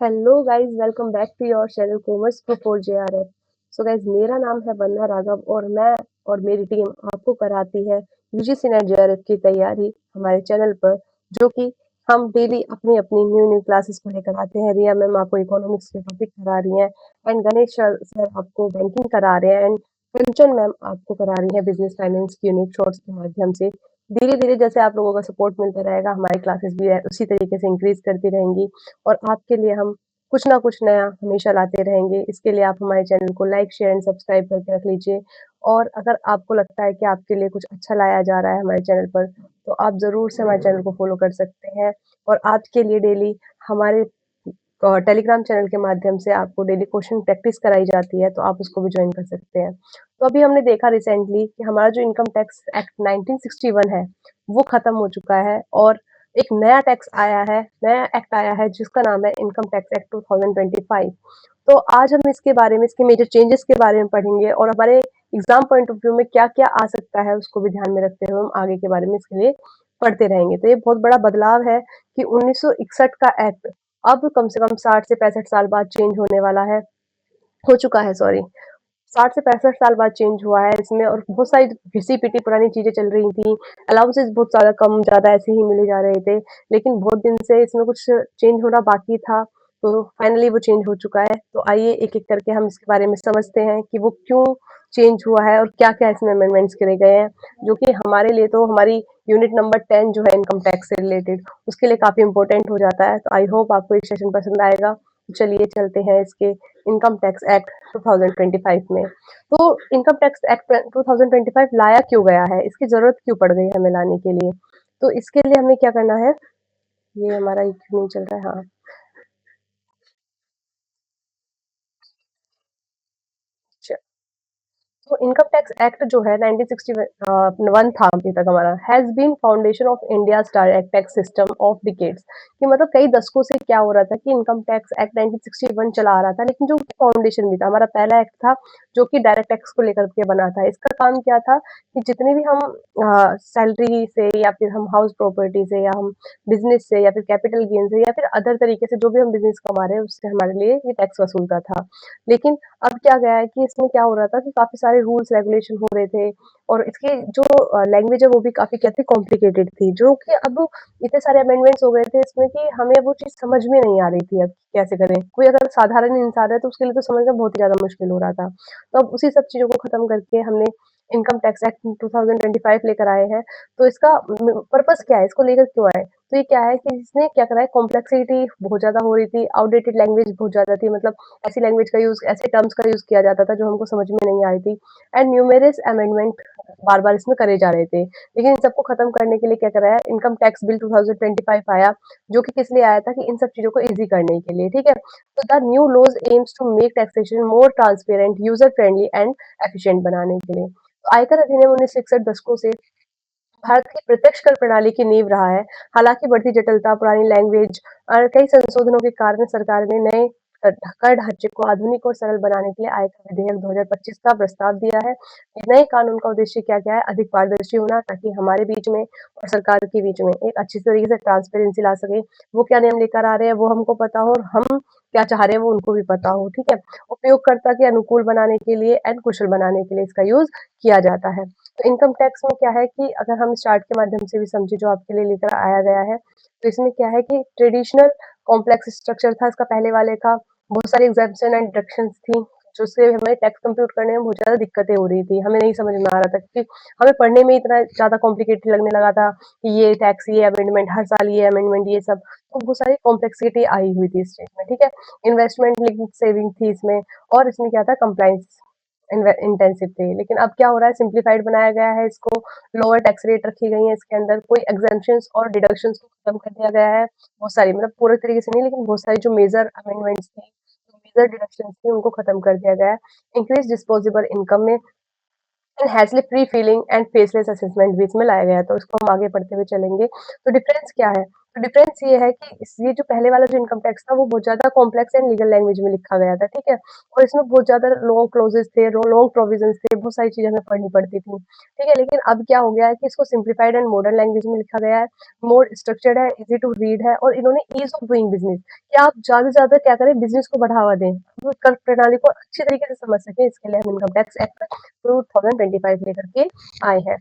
Hello guys, welcome back to your channel commerce for JRF। So guys, मेरा नाम है वंदना राघव और मैं और मेरी टीम आपको कराती है यूजीसी नेट JRF की तैयारी हमारे चैनल पर, जो कि हम डेली अपनी अपनी न्यू न्यू क्लासेस को लेकर आते हैं। रिया मैम आपको इकोनॉमिक्स के टॉपिक करा रही हैं एंड गणेश सर आपको बैंकिंग करा रहे हैं एंड कंचन मैम आपको करा रही है बिजनेस फाइनेंस की यूनिट शॉर्ट्स के माध्यम से। धीरे धीरे जैसे आप लोगों का सपोर्ट मिलता रहेगा, हमारी क्लासेस भी उसी तरीके से इंक्रीज करती रहेंगी और आपके लिए हम कुछ ना कुछ नया हमेशा लाते रहेंगे। इसके लिए आप हमारे चैनल को लाइक शेयर एंड सब्सक्राइब करके रख लीजिए। और अगर आपको लगता है कि आपके लिए कुछ अच्छा लाया जा रहा है हमारे चैनल पर, तो आप ज़रूर से हमारे चैनल को फॉलो कर सकते हैं। और आपके लिए डेली हमारे टेलीग्राम चैनल के माध्यम से आपको डेली क्वेश्चन प्रैक्टिस कराई जाती है, तो आप उसको भी ज्वाइन कर सकते हैं। तो अभी हमने देखा रिसेंटली कि हमारा जो इनकम टैक्स एक्ट 1961 है, वो खत्म हो चुका है और एक नया टैक्स आया है, नया एक्ट आया है जिसका नाम है इनकम टैक्स एक्ट 2025। तो आज हम इसके बारे में, इसके मेजर चेंजेस के बारे में पढ़ेंगे और हमारे एग्जाम पॉइंट ऑफ व्यू में क्या-क्या आ सकता है उसको भी ध्यान में रखते हुए हम आगे के बारे में इसके लिए पढ़ते रहेंगे। तो ये बहुत बड़ा बदलाव है कि 1961 का एक्ट अब कम से कम 60 से 65 साल बाद चेंज होने वाला है, हो चुका है सॉरी। 60 से 65 साल बाद चेंज हुआ है इसमें और बहुत सारी घिसी-पिटी पुरानी चीज़ें चल रही थी। अलाउंसेस बहुत ज़्यादा कम-ज़्यादा ऐसे ही मिले जा रहे थे, लेकिन बहुत दिन से इसमें कुछ चेंज होना बाकी था, तो फाइनली वो चेंज हो चुका है। तो आइए एक-एक करके हम इसके बारे में समझते हैं कि वो क्यों चेंज हुआ है और क्या-क्या इसमें अमेंडमेंट्स करे गए हैं, जो कि हमारे लिए तो हमारी यूनिट नंबर 10 जो है इनकम टैक्स से रिलेटेड, उसके लिए काफ़ी इम्पोर्टेंट हो जाता है। तो आई होप आपको ये सेशन पसंद आएगा। चलिए चलते हैं इसके इनकम टैक्स एक्ट 2025 में। तो इनकम टैक्स एक्ट 2025 लाया क्यों गया है? इसकी ज़रूरत क्यों पड़ गई हमें लाने के लिए? तो इसके लिए हमें क्या करना है? ये हमारा ये क्यों नहीं चल रहा है? हाँ। च तो इनकम टैक्स एक्ट जो है 1961 था अभी तक हमारा, has been foundation of India's direct tax system of decades. कि मतलब कई दशकों से क्या हो रहा था कि इनकम टैक्स एक्ट 1961 चला आ रहा था, लेकिन जो फाउंडेशन भी था, हमारा पहला एक्ट था जो कि डायरेक्ट टैक्स को लेकर के बना था। इसका काम क्या था कि जितने भी हम सैलरी से या फिर हम हाउस प्रॉपर्टी से या हम बिज़नेस से या फिर कैपिटल गेन से या फिर अदर तरीके से जो भी हम बिज़नेस कमा रहे हैं, उससे हमारे लिए ये टैक्स वसूलता था। लेकिन अब क्या गया है कि इसमें क्या हो रहा था कि काफ़ी सारे रूल्स रेगुलेशन हो रहे थे और इसकी जो लैंग्वेज है वो भी काफ़ी कहते कॉम्प्लिकेटेड थी, जो कि अब इतने सारे अमेंडमेंट्स हो गए थे इसमें कि हमें वो चीज़ समझ में नहीं आ रही थी अब कैसे करें। कोई अगर साधारण इंसान है तो उसके लिए तो समझना बहुत ही ज़्यादा मुश्किल हो रहा था। तो अब उसी सब चीज़ों को खत्म करके हमने इनकम टैक्स एक्ट 2025 लेकर आए हैं। तो इसका पर्पस क्या है? इसको लेकर क्यों आए? तो ये क्या है कि इसने क्या करा है, कॉम्प्लेक्सिटी बहुत ज़्यादा हो रही थी, आउटडेटेड लैंग्वेज बहुत ज़्यादा थी, मतलब ऐसी लैंग्वेज का यूज़, ऐसे टर्म्स का यूज़ किया जाता था जो हमको समझ में नहीं आ रही थी एंड न्यूमेरस अमेंडमेंट बार-बार इसमें करे जा रहे थे। लेकिन इन सबको खत्म करने के लिए क्या करा है, इनकम टैक्स बिल 2025 आया, जो कि किस लिए आया था कि इन सब चीज़ों को ईज़ी करने के लिए, ठीक है? तो the new laws aims to make taxation more transparent, user friendly and efficient बनाने के लिए। तो आयकर अधिनियम 1961 दशकों से भारत की प्रत्यक्ष कर प्रणाली की नींव रहा है। हालाँकि बढ़ती जटिलता, पुरानी लैंग्वेज और कई संशोधनों के कारण सरकार ने नए कर ढांचे को आधुनिक और सरल बनाने के लिए आयकर विधेयक 2025 का प्रस्ताव दिया है। नए कानून का उद्देश्य क्या-क्या है? अधिक पारदर्शी होना, ताकि हमारे बीच में और सरकार के बीच में एक अच्छी तरीके से ट्रांसपेरेंसी ला सके। वो क्या नियम लेकर आ रहे हैं वो हमको पता हो और हम क्या चाह रहे हैं वो उनको भी पता हो, ठीक है? उपयोगकर्ता के अनुकूल बनाने के लिए एंड कुशल बनाने के लिए इसका यूज़ किया जाता है। तो इनकम टैक्स में क्या है कि अगर हम इस चार्ट के माध्यम से भी समझे जो आपके लिए लेकर आया गया है, तो इसमें क्या है कि ट्रेडिशनल कॉम्प्लेक्स स्ट्रक्चर था इसका पहले वाले का, बहुत सारी एग्ज़म्पशन एंड डिडक्शंस थी, जिससे हमें टैक्स कंप्यूट करने में बहुत ज़्यादा दिक्कतें हो रही थी, हमें नहीं समझ में आ रहा था क्योंकि हमें पढ़ने में इतना ज़्यादा कॉम्प्लिकेटेड लगने लगा था कि ये टैक्स, ये अमेंडमेंट, हर साल ये अमेंडमेंट, ये सब, तो बहुत सारी कॉम्प्लेक्सिटी आई हुई थी इस चीज़ में, ठीक है? इन्वेस्टमेंट लिंक्ड सेविंग थी इसमें और इसमें क्या था, कंप्लायंस इंटेंसिव थे। लेकिन अब क्या हो रहा है, सिंप्लीफाइड बनाया गया है इसको, लोअर टैक्स रेट रखी गई है इसके अंदर, कोई एग्जेम्पशंस और डिडक्शंस को खत्म कर दिया गया है। बहुत सारी, मतलब पूरे तरीके से नहीं, लेकिन बहुत सारी जो मेजर अमेंडमेंट्स थी, जो मेजर डिडक्शंस थी, उनको खत्म कर दिया गया है। इंक्रीज डिस्पोजेबल इनकम में and hassle free filing and faceless assessment भी इसमें लाया गया है, तो इसको हम आगे पढ़ते हुए चलेंगे। तो डिफरेंस क्या है? तो डिफरेंस ये है कि ये जो पहले वाला जो इनकम टैक्स था वो बहुत ज़्यादा कॉम्प्लेक्स एंड लीगल लैंग्वेज में लिखा गया था, ठीक है? और इसमें बहुत ज़्यादा लॉन्ग क्लॉज़ेज़ थे, लॉन्ग प्रोविजंस थे, बहुत सारी चीज़ें हमें पढ़नी पड़ती थी, ठीक है? लेकिन अब क्या हो गया है कि इसको सिम्प्लिफाइड एंड मॉडर्न लैंग्वेज में लिखा गया है, मोर स्ट्रक्चर्ड है, ईज़ी टू रीड है और इन्होंने ईज़ ऑफ डूइंग बिज़नेस कि आप ज़्यादा से ज़्यादा क्या करें बिज़नेस को बढ़ावा दें, वो कर प्रणाली को अच्छी तरीके से समझ सकें, इसके लिए हम इनकम टैक्स एक्ट 2025 लेकर के आए हैं।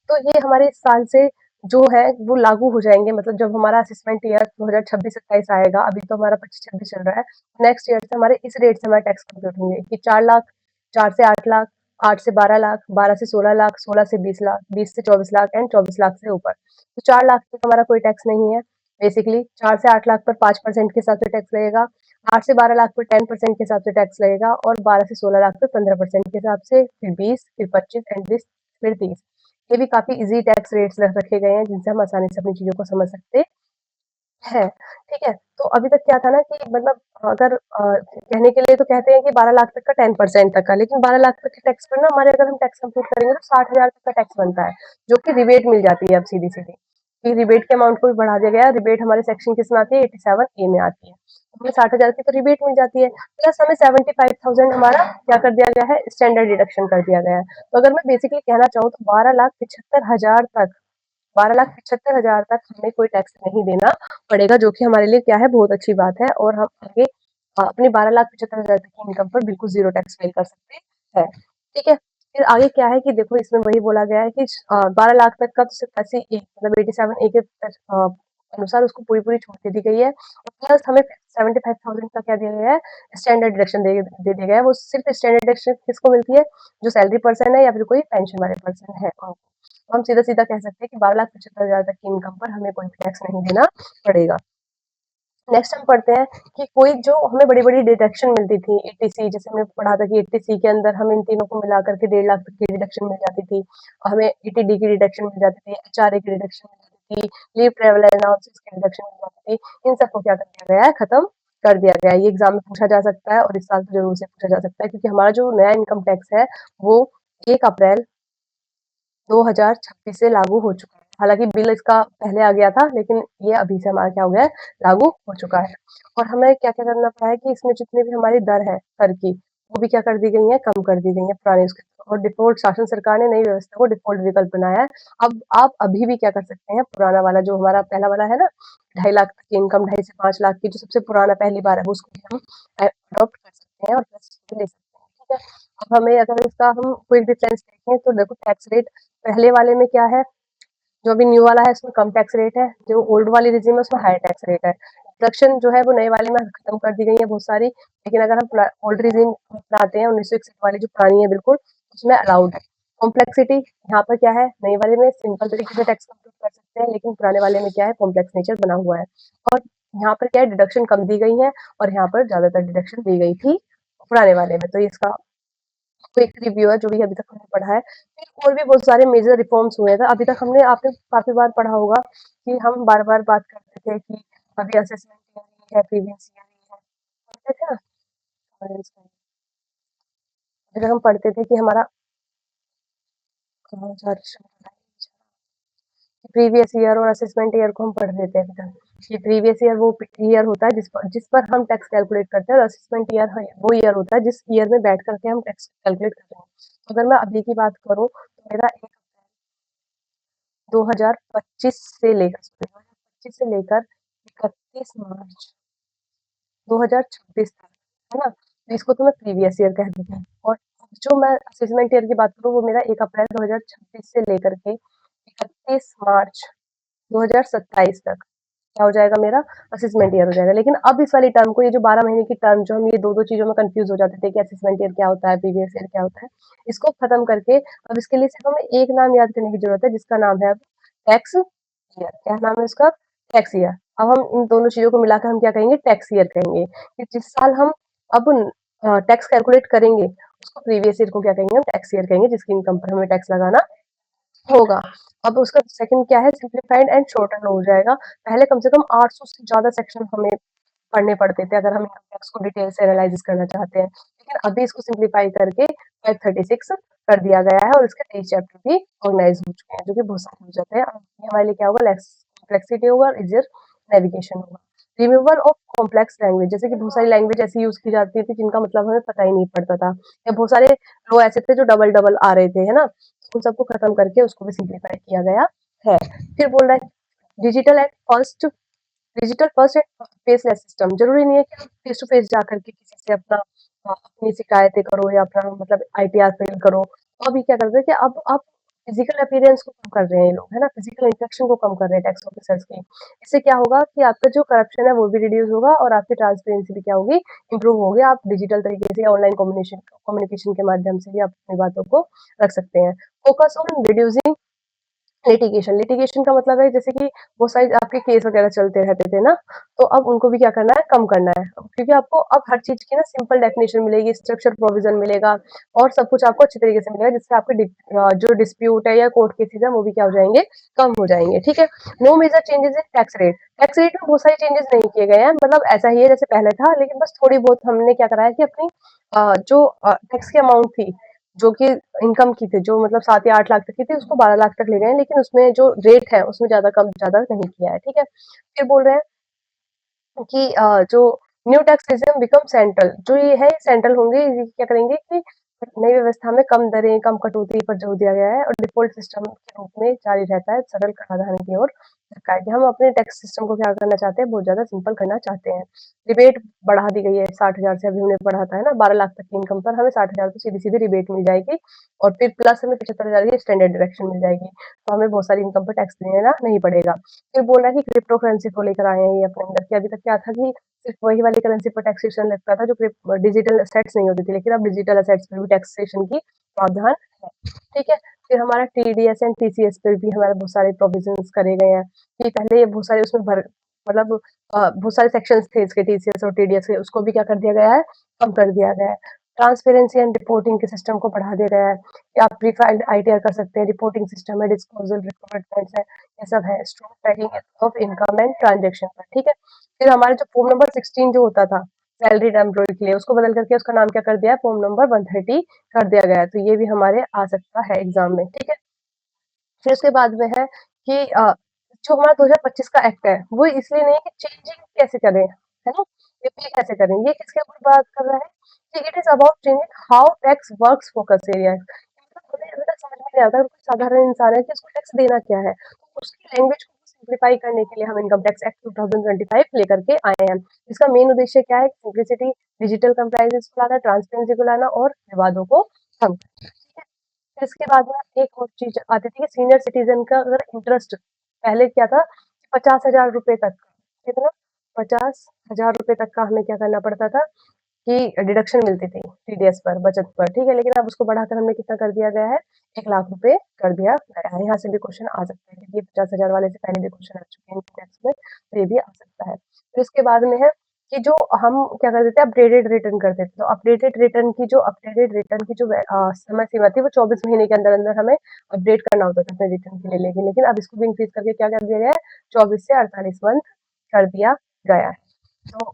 तो ये हमारे इस साल से जो है वो लागू हो जाएँगे, मतलब जब हमारा असेसमेंट ईयर 2026-27 आएगा, अभी तो हमारा 25-26 चल रहा है, नेक्स्ट ईयर से हमारे इस रेट से हमारे टैक्स कंप्यूट होंगे कि 4 लाख, 4 से 8 लाख, 8 से 12 लाख, 12 से 16 लाख, 16 से 20 लाख, 20 से 24 लाख एंड 24 लाख से ऊपर। तो 4 लाख तक हमारा कोई टैक्स नहीं है। बेसिकली 4 से 8 लाख पर 5% के हिसाब से टैक्स लगेगा, 8 से 12 लाख पर 10% के हिसाब से टैक्स लगेगा और 12 से 16 लाख पर 15% के हिसाब से, फिर 20, फिर 25 एंड 20, फिर 30। ये भी काफ़ी ईज़ी टैक्स रेट्स रखे गए हैं जिनसे हम आसानी से अपनी चीज़ों को समझ सकते हैं, ठीक है? तो अभी तक क्या था ना कि मतलब अगर कहने के लिए तो कहते हैं कि 12 लाख तक का 10% तक का, लेकिन 12 लाख तक के टैक्स पर ना हमारे अगर हम टैक्स कंप्यूट करेंगे तो 60,000 तक का टैक्स बनता है, जो कि रिबेट मिल जाती है अब सीधी-सीधी। कि रिबेट के अमाउंट को भी बढ़ा दिया गया है, रिबेट हमारे सेक्शन किसमें आती है 87 ए में आती है। तो हमें 60,000 की तो रिबेट मिल जाती है, प्लस हमें 75,000 हमारा क्या कर दिया गया है स्टैंडर्ड डिडक्शन कर दिया गया है। तो अगर मैं बेसिकली कहना चाहूँ तो 12,75,000 तक 12,75,000 तक हमें कोई टैक्स नहीं देना पड़ेगा, जो कि हमारे लिए क्या है बहुत अच्छी बात है और हम आगे अपनी 12,75,000 तक की इनकम पर बिल्कुल ज़ीरो टैक्स फ़ाइल कर सकते हैं, ठीक है? फिर आगे क्या है कि देखो इसमें वही बोला गया है कि 12 लाख तक का तो सिर्फ़ ऐसे ए मतलब 87 ए के अनुसार उसको पूरी-पूरी छूट दे दी गई है और प्लस हमें 75,000 का क्या दिया गया है स्टैंडर्ड डिडक्शन दे दिया गया है। वो सिर्फ़ स्टैंडर्ड डिडक्शन किसको मिलती है? जो सैलरी पर्सन है या फिर कोई पेंशन वाले पर्सन है उनको। तो हम सीधा-सीधा कह सकते हैं कि 12,75,000 तक की इनकम पर हमें कोई टैक्स नहीं देना पड़ेगा। नेक्स्ट हम पढ़ते हैं कि कोई जो हमें बड़ी-बड़ी डिडक्शन मिलती थी, ईटीसी जैसे हमने पढ़ा था कि ईटीसी के अंदर हम इन तीनों को मिला कर के 1.5 लाख तक की डिडक्शन मिल जाती थी। हमें ईटीडी की डिडक्शन मिल जाती थी, एचआरए की डिडक्शन मिल जाती थी, लीव ट्रैवल अलाउंसेस की डिडक्शन मिल जाती थी। इन सबको क्या कर दिया गया है, खत्म कर दिया गया है। ये एग्ज़ाम में पूछा जा सकता है और इस साल तो ज़रूर से पूछा जा सकता है क्योंकि हमारा जो नया इनकम टैक्स है, वो 1 अप्रैल 2026 से लागू हो चुका है। हालाँकि बिल इसका पहले आ गया था, लेकिन ये अभी से हमारा क्या हो गया है, लागू हो चुका है। और हमें क्या-क्या करना पड़ा है कि इसमें जितनी भी हमारी दर है कर की, वो भी क्या कर दी गई है, कम कर दी गई है पुराने उसके और डिफ़ॉल्ट शासन सरकार ने नई व्यवस्था को डिफ़ॉल्ट विकल्प बनाया है। अब आप अभी भी क्या कर सकते हैं, पुराना वाला जो हमारा पहला वाला है ना, 2.5 लाख तक की इनकम 2.5 से 5 लाख की जो सबसे पुराना पहली बार है, वो उसको भी हम अडॉप्ट कर सकते हैं और प्लस भी ले सकते हैं, ठीक है? अब हमें अगर इसका हम क्विक डिफरेंस देखें तो देखो टैक्स रेट पहले वाले में क्या है, जो अभी न्यू वाला है उसमें कम टैक्स रेट है, जो ओल्ड वाली रिजीम है उसमें हाई टैक्स रेट है। डिडक्शन जो है वो नए वाले में खत्म कर दी गई है बहुत सारी, लेकिन अगर हम ओल्ड रिजीम अपनाते हैं 1961 वाली जो पुरानी है बिल्कुल, उसमें अलाउड है। कॉम्प्लेक्सिटी यहाँ पर क्या है, नए वाले में सिंपल तरीके से टैक्स कंप्यूट कर सकते हैं, लेकिन पुराने वाले में क्या है कॉम्प्लेक्स नेचर बना हुआ है। और यहाँ पर क्या है डिडक्शन कम दी गई है और यहाँ पर ज़्यादातर डिडक्शन दी गई थी पुराने वाले में। तो ये इसका क्विक रिव्यू है जो भी अभी तक हमने पढ़ा है। फिर और भी बहुत सारे मेजर रिफॉर्म्स हुए थे। अभी तक हमने आपने काफ़ी बार पढ़ा होगा कि हम बार-बार बात करते थे कि अभी असेसमेंट ईयर ही है, प्रीवियस ईयर ही है। पढ़ते थे ना? और इसमें अभी तक हम पढ़ते थे कि हमारा कहाँ जा रहा प्रीवियस ईयर और असेसमेंट ईयर को हम पढ़ लेते हैं अभी तक। ये प्रीवियस ईयर वो ईयर होता है जिस पर हम टैक्स कैलकुलेट करते हैं और असेसमेंट ईयर वो ईयर होता है जिस ईयर में बैठ करके हम टैक्स कैलकुलेट कर रहे हैं। तो अगर मैं अभी की बात करूँ तो मेरा 2025 से लेकर 2025 से लेकर 31 मार्च 2026 तक, है ना? तो इसको तो मैं प्रीवियस ईयर कह देती हूँ और जो मैं असेसमेंट ईयर की बात करूँ वो मेरा 1 अप्रैल 2026 से लेकर के 31 मार्च 2027 तक क्या हो जाएगा मेरा असेसमेंट ईयर हो जाएगा। लेकिन अब इस वाली टर्म को ये जो 12 महीने की टर्म जो हम ये 2-2 चीज़ों में कन्फ्यूज़ हो जाते थे कि असेसमेंट ईयर क्या होता है, प्रीवियस ईयर क्या होता है। इसको खत्म करके अब इसके लिए सिर्फ़ हमें एक नाम याद करने की ज़रूरत है जिसका नाम है अब टैक्स ईयर। क्या नाम है उसका? Tax year. अब हम इन दोनों चीज़ों को मिलाकर हम क्या कहेंगे? टैक्स ईयर कहेंगे कि जिस साल हम अब टैक्स कैलकुलेट करेंगे उसको प्रीवियस ईयर को क्या कहेंगे? हम टैक्स ईयर कहेंगे जिसकी इनकम पर हमें टैक्स लगाना होगा। अब उसका सेकंड क्या है सिम्प्लीफाइड एंड शॉर्टन हो जाएगा। पहले कम से कम 800 से ज़्यादा सेक्शन हमें पढ़ने पड़ते थे अगर हम इनकम टैक्स को डिटेल से एनालाइज़ करना चाहते हैं। लेकिन अभी इसको सिम्प्लीफाई करके 536 कर दिया गया है और इसके 23 चैप्टर भी ऑर्गनाइज़ हो चुके हैं, जो कि बहुत सारे हो जाते हैं। अब ये हमारे लिए क्या होगा लेस कॉम्प्लेक्सिटी होगा, ईज़ियर नेविगेशन होगा। रिमूवल ऑफ कॉम्प्लेक्स लैंग्वेज, जैसे कि बहुत सारी लैंग्वेज ऐसी यूज की जाती थी जिनका मतलब हमें पता ही नहीं पड़ता था, या बहुत सारे लो ऐसे थे जो डबल डबल आ रहे थे, है ना, उन सबको खत्म करके उसको भी सिंप्लीफाई किया गया है। फिर बोल रहा है digital at first digital first and faceless system, जरूरी नहीं है कि आप फेस टू फेस जाकर के किसी से अपना अपनी शिकायतें करो या अपना मतलब आईटीआर फिल करो। तो अभी क्या करते हैं कि अब आप फिजिकल अपीयरेंस को कम कर रहे हैं ये लोग, है ना, फिजिकल इंटरेक्शन को कम कर रहे हैं टैक्स ऑफिसर्स की। इससे क्या होगा कि आपका जो करप्शन है वो भी रिड्यूस होगा और आपकी ट्रांसपेरेंसी भी क्या होगी, इंप्रूव होगी। आप डिजिटल तरीके से ऑनलाइन कम्युनिकेशन कम्युनिकेशन के माध्यम से भी आप अपनी बातों को रख सकते हैं। Focus on reducing litigation, litigation का मतलब है जैसे कि वो साइड आपके केस वगैरह चलते रहते थे ना, तो अब उनको भी क्या करना है, कम करना है, क्योंकि आपको अब हर चीज की ना सिंपल डेफिनेशन मिलेगी, स्ट्रक्चर प्रोविजन मिलेगा और सब कुछ आपको अच्छे तरीके से मिलेगा, जिससे आपके जो डिस्प्यूट है या कोर्ट केसेस है वो भी क्या हो जाएंगे, कम हो जाएंगे। ठीक है। No major changes in tax rate, tax rate में बहुत सारे चेंजेस नहीं किए गए हैं, मतलब ऐसा ही है जैसे पहले था, लेकिन बस थोड़ी बहुत हमने क्या करा है कि अपनी जो टैक्स की अमाउंट थी, जो कि इनकम की थी, जो मतलब 7 या 8 लाख तक की थी, उसको 12 लाख तक ले गए हैं, लेकिन उसमें जो रेट है उसमें ज़्यादा कम ज़्यादा नहीं किया है, ठीक है? फिर बोल रहे हैं कि जो new tax system become central, जो ये है सेंट्रल होंगे, ये क्या करेंगे कि नई व्यवस्था में कम दरें, कम कटौती पर जोर दिया गया है और डिफ़ॉल्ट सिस्टम के रूप में जारी रहता है, सरल कराधान की ओर सरकार की। हम अपने टैक्स सिस्टम को क्या करना चाहते हैं, बहुत ज़्यादा सिंपल करना चाहते हैं। रिबेट बढ़ा दी गई है 60,000 से, अभी हमने पढ़ा था, है ना, 12 लाख तक की इनकम पर हमें 60,000 तो सीधी-सीधी रिबेट मिल जाएगी और फिर प्लस हमें 75,000 की स्टैंडर्ड डिडक्शन मिल जाएगी। तो हमें बहुत सारी इनकम पर टैक्स देना नहीं पड़ेगा। फिर बोल रहा है कि क्रिप्टो करेंसी को लेकर आए हैं ये अपने अंदर, कि अभी तक क्या था कि सिर्फ वही वाली करेंसी पर टैक्सेशन लगता था जो डिजिटल असेट्स नहीं होती थी, लेकिन अब डिजिटल असेट्स पर भी टैक्सेशन की प्रावधान है। ठीक है। फिर हमारा टीडीएस एंड टीसीएस पर भी हमारे बहुत सारे प्रोविजंस करे गए हैं, कि पहले ये बहुत सारे उसमें भर मतलब बहुत सारे सेक्शंस थे इसके टीसीएस और टीडीएस के, उसको भी क्या कर दिया गया है, कम कर दिया गया है। ट्रांसपेरेंसी एंड रिपोर्टिंग के सिस्टम को बढ़ा दिया गया है, कि आप प्री फाइल्ड आईटीआर कर सकते हैं, रिपोर्टिंग सिस्टम है, डिस्क्लोजर रिक्वायरमेंट्स है, ये सब है, strong tracking of income and transaction पर। ठीक है। फिर हमारे जो फॉर्म नंबर 16 जो होता था सैलरीड एम्प्लॉय के लिए, उसको बदल करके उसका नाम क्या कर दिया है, फॉर्म नंबर 130 कर दिया गया है, तो ये भी हमारे आ सकता है एग्जाम में। ठीक है। फिर उसके बाद में है कि जो हमारा 2025 का एक्ट है वो इसलिए नहीं है कि चेंजिंग कैसे करें, है ना, ये पे कैसे करें, ये किसके ऊपर बात कर रहा है कि it is about changing how tax works focus area. मतलब हमें अभी तक समझ में नहीं आता, अगर कोई साधारण इंसान है कि उसको टैक्स देना क्या है, तो उसकी लैंग्वेज को सिंप्लीफाई करने के लिए हम इनकम टैक्स एक्ट 2025 लेकर के आए हैं। इसका मेन उद्देश्य क्या है, सिंप्लिसिटी, डिजिटल कंप्लायंस को लाना, ट्रांसपेरेंसी को लाना और विवादों को कम करना। ठीक है। फिर इसके बाद में एक और चीज आती थी कि सीनियर सिटीजन का अगर इंटरेस्ट पहले क्या था, 50,000 रुपए तक, कितना, 50,000 रुपए तक का हमें क्या करना पड़ता था कि डिडक्शन मिलती थी टीडीएस पर, बचत पर। ठीक है। लेकिन अब उसको बढ़ाकर हमने कितना कर दिया गया है, 1 लाख रुपए कर दिया गया है। यहाँ से भी क्वेश्चन आ सकता है, क्योंकि 50,000 वाले से पहले भी क्वेश्चन आ चुके हैं इनकम टैक्स में, तो ये भी आ सकता है। फिर इसके बाद में है कि जो हम क्या करते थे, अपडेटेड रिटर्न करते थे, तो अपडेटेड रिटर्न की जो समय सीमा थी वो 24 महीने के अंदर अंदर हमें अपडेट करना होता था अपने रिटर्न के लिए, लेकिन अब इसको भी इंक्रीज करके क्या कर दिया गया है, 24 से 48 मंथ कर दिया गया है। तो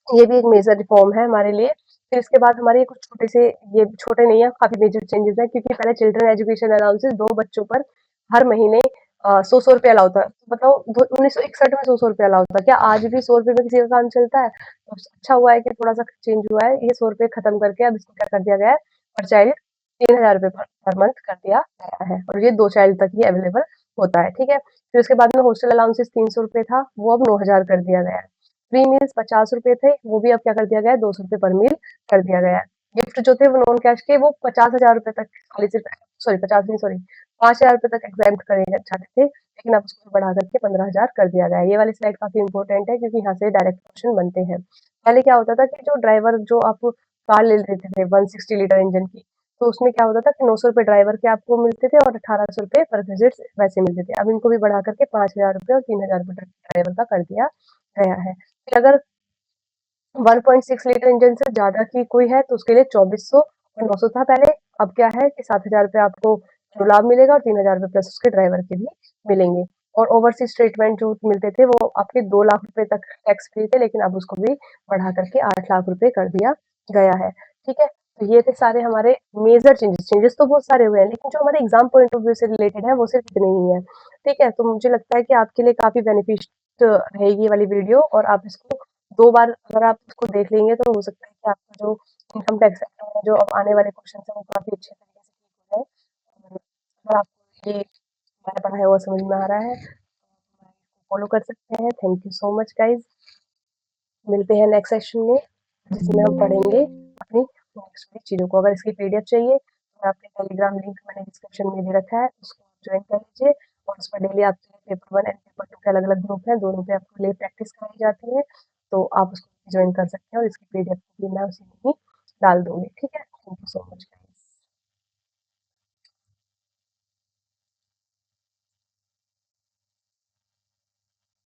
ये भी एक मेजर रिफॉर्म है हमारे लिए। फिर इसके बाद हमारे कुछ छोटे से, ये छोटे नहीं है, काफी मेजर चेंजेस हैं, क्योंकि पहले चिल्ड्रन एजुकेशन अलाउंसेस 2 बच्चों पर हर महीने 100 100 रुपये अलाउ था। तो बताओ 1961 में 100 100 रुपये अलाउ था, क्या आज भी 100 रुपये में किसी का काम चलता है? तो अच्छा हुआ है कि थोड़ा सा चेंज हुआ है, ये 100 रुपये खत्म करके अब इसको क्या कर दिया गया है, पर चाइल्ड 3,000 रुपये पर मंथ कर दिया गया है, और ये 2 चाइल्ड तक ही अवेलेबल होता है। ठीक है। फिर उसके बाद में हॉस्टल अलाउंसेस 300 रुपये था, वो अब 9,000 कर दिया गया है। फ्री मील्स 50 रुपए थे, वो भी अब क्या कर दिया गया है, 200 रुपये पर मील कर दिया गया है। गिफ्ट जो थे वो नॉन कैश के, वो 50,000 रुपये तक खाली सिर्फ, सॉरी 50 नहीं, सॉरी 5,000 रुपये तक एग्जाम्प्ट करे जाते थे, लेकिन अब उसको बढ़ा करके 15,000 कर दिया गया है। ये वाली स्लाइड काफी इंपॉर्टेंट है, क्योंकि यहाँ से डायरेक्ट क्वेश्चन बनते हैं। पहले क्या होता था कि जो ड्राइवर, जो आप कार ले लेते थे 160 लीटर इंजन की, तो उसमें क्या होता था कि 900 रुपये ड्राइवर के आपको मिलते थे और 1,800 रुपये पर विजिट वैसे मिलते थे। अब इनको भी बढ़ा करके 5,000 रुपये और 3,000 रुपये ड्राइवर का कर दिया गया है। फिर अगर 1.6 लीटर इंजन से ज़्यादा की कोई है तो उसके लिए 2400 और 900 था पहले, अब क्या है कि 7,000 रुपये आपको जो लाभ मिलेगा और 3,000 रुपये प्लस उसके ड्राइवर के भी मिलेंगे। और ओवरसीज ट्रीटमेंट जो मिलते थे वो आपके 2 लाख रुपए तक टैक्स फ्री थे, लेकिन अब उसको भी बढ़ा करके 8 लाख रुपए कर दिया गया है। ठीक है। तो ये थे सारे हमारे मेजर चेंजेस। चेंजेस तो बहुत सारे हुए हैं, लेकिन जो हमारे एग्जाम पॉइंट ऑफ व्यू से रिलेटेड है वो सिर्फ इतने ही है। ठीक है। तो मुझे लगता है कि आपके लिए काफी बेनिफिशियल लेटेस्ट रहेगी ये वाली वीडियो और आप इसको 2 बार अगर आप इसको देख लेंगे तो हो सकता है कि आपका जो इनकम टैक्स एक्ट में जो अब आने वाले क्वेश्चन हैं वो काफ़ी अच्छे तरीके से ठीक हो जाए। और अगर आपको ये मैंने पढ़ा है वो समझ में आ रहा है, तो फॉलो कर सकते हैं। Thank you so much guys. मिलते हैं नेक्स्ट सेशन में, जिसमें हम पढ़ेंगे अपनी नेक्स्ट वाली चीज़ों को। अगर इसकी पीडीएफ चाहिए तो आपके टेलीग्राम लिंक मैंने डिस्क्रिप्शन में दे रखा है, उसको ज्वाइन कर लीजिए और उसमें डेली आपके पेपर 1 एंड पेपर 2 के अलग-अलग ग्रुप हैं, दोनों पे आपके लिए प्रैक्टिस कराई जाती है, तो आप उसको ज्वाइन कर सकते हैं और इसकी पीडीएफ भी मैं उसी में ही डाल दूँगी, ठीक है? Thank you so much.